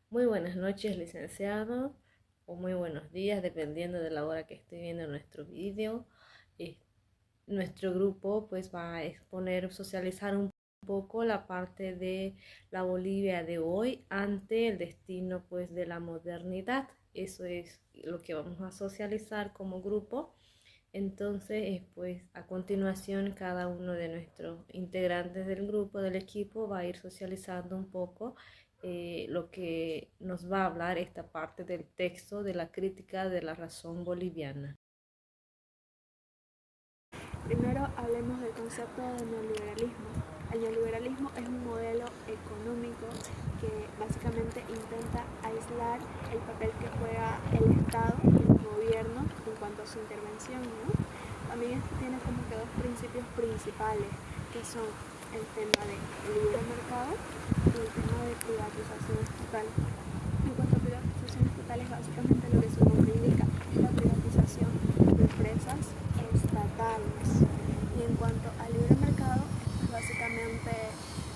Muy buenas noches, licenciado, o muy buenos días, dependiendo de la hora que esté viendo nuestro vídeo. Eh, Nuestro grupo pues va a exponer, socializar un poco la parte de la Bolivia de hoy ante el destino pues de la modernidad. Eso es lo que vamos a socializar como grupo. Entonces, pues a continuación cada uno de nuestros integrantes del grupo, del equipo, va a ir socializando un poco lo que nos va a hablar esta parte del texto de la crítica de la razón boliviana. Primero hablemos del concepto de neoliberalismo. El neoliberalismo es un modelo económico que básicamente intenta aislar el papel que juega el Estado, el gobierno, en cuanto a su intervención, ¿no? También esto tiene como que dos principios principales, que son el tema de libre mercado y el tema de privatización estatal. En cuanto a privatizaciones estatales, básicamente lo que su nombre indica es la privatización de empresas estatales. Y en cuanto al libre mercado, es básicamente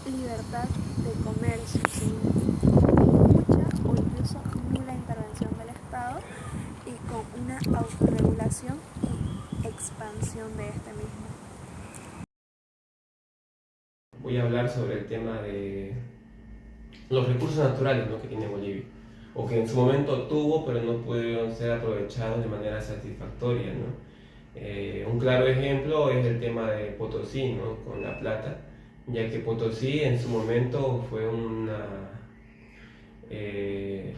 libertad de comercio, sin mucha o incluso nula intervención del Estado y con una autorregulación y expansión de este mismo. Voy a hablar sobre el tema de los recursos naturales, ¿no?, que tiene Bolivia, o que en su momento tuvo, pero no pudieron ser aprovechados de manera satisfactoria, ¿no? Un claro ejemplo es el tema de Potosí, ¿no?, con la plata, ya que Potosí en su momento fue una eh,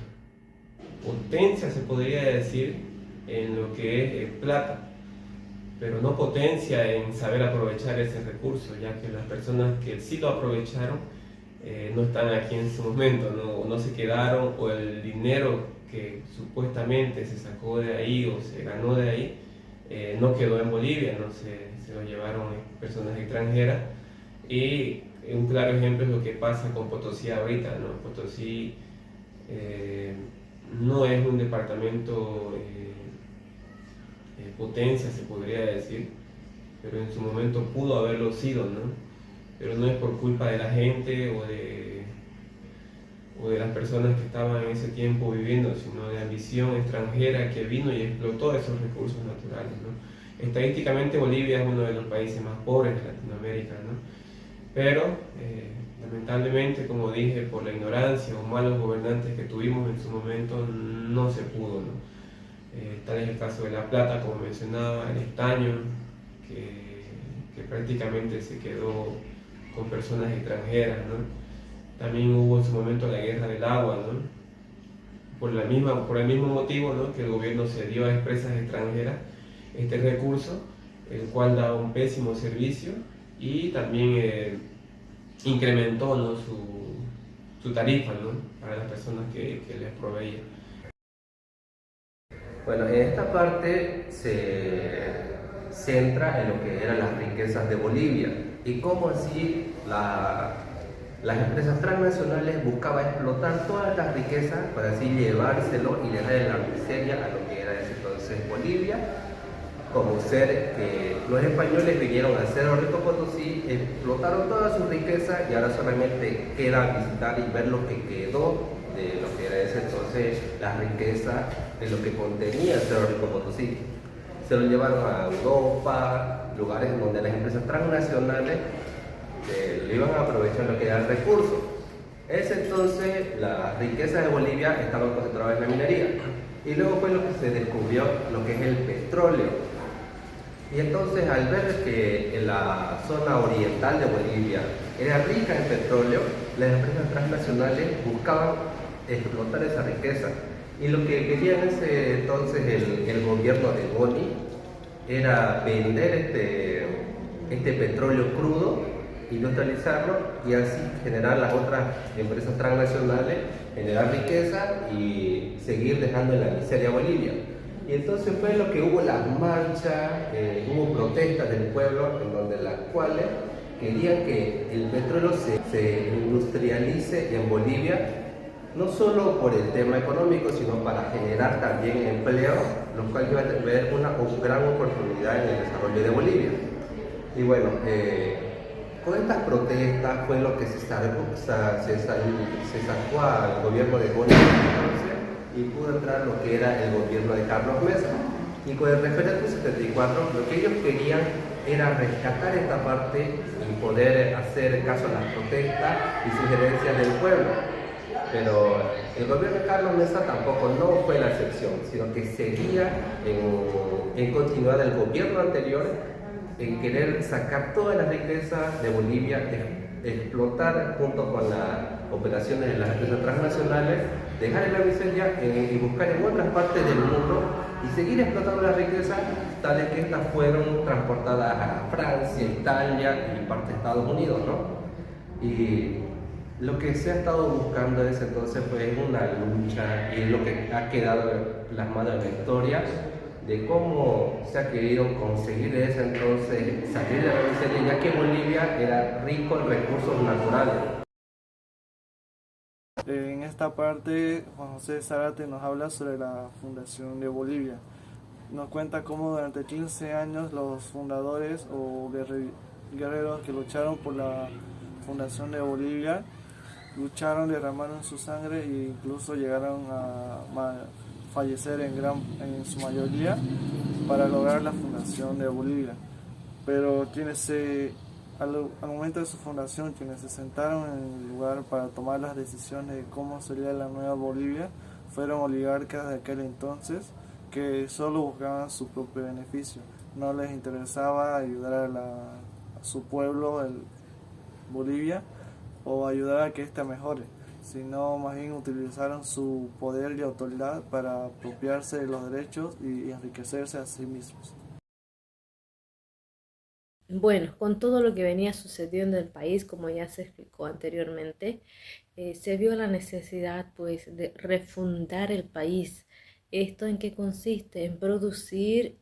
potencia, se podría decir, en lo que es plata, pero no potencia en saber aprovechar ese recurso, ya que las personas que sí lo aprovecharon no están aquí en su momento, no se quedaron, o el dinero que supuestamente se sacó de ahí o se ganó de ahí no quedó en Bolivia, no se lo llevaron personas extranjeras. Y un claro ejemplo es lo que pasa con Potosí ahorita, ¿no? Potosí no es un departamento potencia, se podría decir, pero en su momento pudo haberlo sido, ¿no? Pero no es por culpa de la gente o de las personas que estaban en ese tiempo viviendo, sino de ambición extranjera que vino y explotó esos recursos naturales, ¿no? Estadísticamente Bolivia es uno de los países más pobres de Latinoamérica, ¿no? Pero lamentablemente, como dije, por la ignorancia o malos gobernantes que tuvimos en su momento, no se pudo, ¿no? Tal es el caso de La Plata, como mencionaba, el estaño, que prácticamente se quedó con personas extranjeras, ¿no? También hubo en su momento la guerra del agua, ¿no? Por el mismo motivo, ¿no?, que el gobierno cedió a empresas extranjeras este recurso, el cual daba un pésimo servicio, y también incrementó, ¿no?, su tarifa, ¿no?, para las personas que les proveía. Bueno, en esta parte se centra en lo que eran las riquezas de Bolivia y cómo así las empresas transnacionales buscaban explotar todas las riquezas para así llevárselo y dejar en la miseria a lo que era ese entonces Bolivia, como ser que los españoles vinieron a Cerro Rico Potosí, explotaron toda su riqueza y ahora solamente queda visitar y ver lo que quedó de lo que era ese entonces la riqueza de lo que contenía Cerro Rico Potosí. Se lo llevaron a Europa, lugares en donde las empresas transnacionales lo iban a aprovechar lo que era el recurso. Ese entonces las riquezas de Bolivia estaban concentradas en la minería y luego fue lo que se descubrió lo que es el petróleo. Y entonces al ver que en la zona oriental de Bolivia era rica en petróleo, las empresas transnacionales buscaban explotar esa riqueza. Y lo que quería en ese entonces el gobierno de Boni era vender este petróleo crudo, industrializarlo y así generar las otras empresas transnacionales, generar riqueza y seguir dejando en la miseria a Bolivia. Y entonces fue lo que hubo las marchas, hubo protestas del pueblo en donde las cuales querían que el petróleo se industrialice en Bolivia, no solo por el tema económico, sino para generar también empleo, lo cual iba a tener una gran oportunidad en el desarrollo de Bolivia. Y bueno, Con estas protestas fue lo que se sacó al gobierno de Bolivia entonces, y pudo entrar lo que era el gobierno de Carlos Mesa. Y con el referéndum 74 lo que ellos querían era rescatar esta parte y poder hacer caso a las protestas y sugerencias del pueblo. Pero el gobierno de Carlos Mesa tampoco no fue la excepción, sino que seguía en continuidad del gobierno anterior en querer sacar todas las riquezas de Bolivia, explotar junto con las operaciones de las empresas transnacionales, dejar en la miseria y buscar en otras partes del mundo y seguir explotando las riquezas, tales que estas fueron transportadas a Francia, Italia y parte de Estados Unidos, ¿no? Y lo que se ha estado buscando desde entonces fue una lucha, y es lo que ha quedado plasmado en la historia, de cómo se ha querido conseguir desde entonces salir de la miseria, ya que Bolivia era rico en recursos naturales. En esta parte, Juan José Zárate nos habla sobre la fundación de Bolivia. Nos cuenta cómo durante 15 años los fundadores o guerreros que lucharon por la fundación de Bolivia lucharon, derramaron su sangre e incluso llegaron a fallecer en su mayoría para lograr la fundación de Bolivia. Pero al momento de su fundación, quienes se sentaron en el lugar para tomar las decisiones de cómo sería la nueva Bolivia fueron oligarcas de aquel entonces que solo buscaban su propio beneficio. No les interesaba ayudar a su pueblo, Bolivia, o ayudar a que ésta mejore, sino más bien utilizaron su poder y autoridad para apropiarse de los derechos y enriquecerse a sí mismos. Bueno, con todo lo que venía sucediendo en el país, como ya se explicó anteriormente, se vio la necesidad pues de refundar el país. ¿Esto en qué consiste? En producir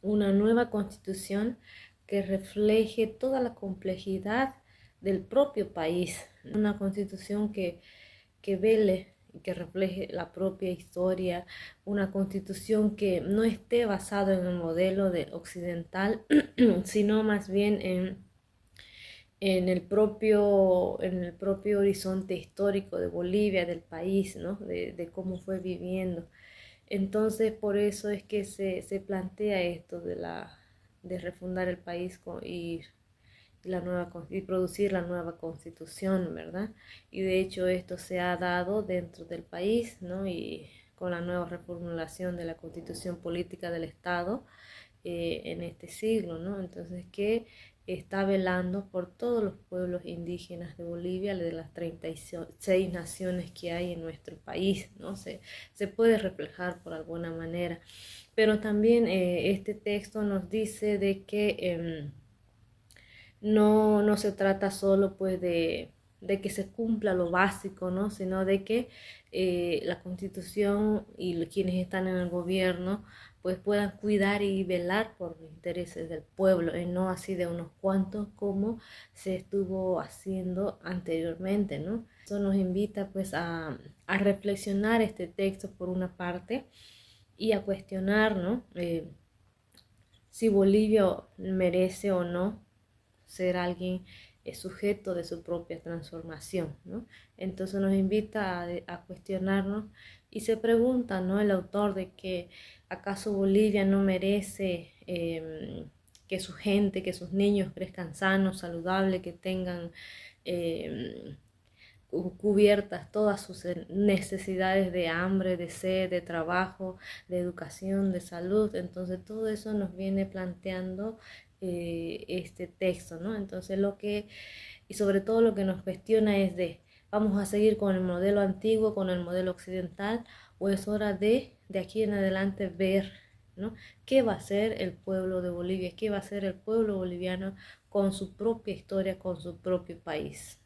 una nueva constitución que refleje toda la complejidad del propio país, una constitución que vele y que refleje la propia historia, una constitución que no esté basada en el modelo occidental, sino más bien en el propio horizonte histórico de Bolivia, del país, ¿no? De cómo fue viviendo. Entonces, por eso es que se plantea esto de refundar el país y producir la nueva constitución, ¿verdad? Y de hecho esto se ha dado dentro del país, ¿no? Y con la nueva reformulación de la constitución política del Estado en este siglo, ¿no? Entonces, que está velando por todos los pueblos indígenas de Bolivia, de las 36 naciones que hay en nuestro país, ¿no? Se puede reflejar por alguna manera. Pero también este texto nos dice de que no se trata solo pues de que se cumpla lo básico, ¿no? Sino de que la Constitución y quienes están en el gobierno pues puedan cuidar y velar por los intereses del pueblo y no así de unos cuantos como se estuvo haciendo anteriormente, ¿no? Eso nos invita pues a reflexionar este texto por una parte y a cuestionar, ¿no? Si Bolivia merece o no ser alguien sujeto de su propia transformación, ¿no? Entonces nos invita a cuestionarnos y se pregunta, ¿no? El autor de que acaso Bolivia no merece que su gente, que sus niños crezcan sanos, saludables, que tengan cubiertas todas sus necesidades de hambre, de sed, de trabajo, de educación, de salud. Entonces todo eso nos viene planteando este texto, ¿no? Entonces y sobre todo lo que nos cuestiona es ¿vamos a seguir con el modelo antiguo, con el modelo occidental, o es hora de aquí en adelante ver, ¿no? ¿Qué va a hacer el pueblo de Bolivia? ¿Qué va a hacer el pueblo boliviano con su propia historia, con su propio país?